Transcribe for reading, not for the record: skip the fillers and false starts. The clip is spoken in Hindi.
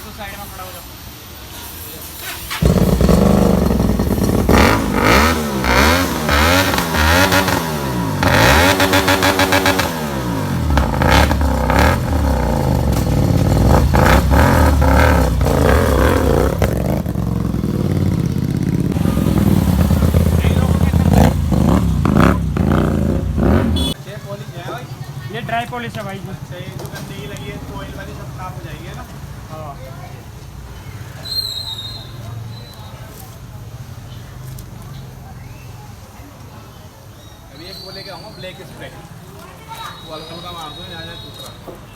तो साइड में खड़ा हो जाओ। ये ड्राई पॉलिश है भाई जी। अच्छा, ये जो गंदगी लगी है तो ऑयल वाली सब साफ हो जाएगी, है ना? हाँ। अभी एक वो लेके आऊँगा ब्लैक स्प्रे, वो हल्का हल्का मार दूँ, यहाँ दूसरा।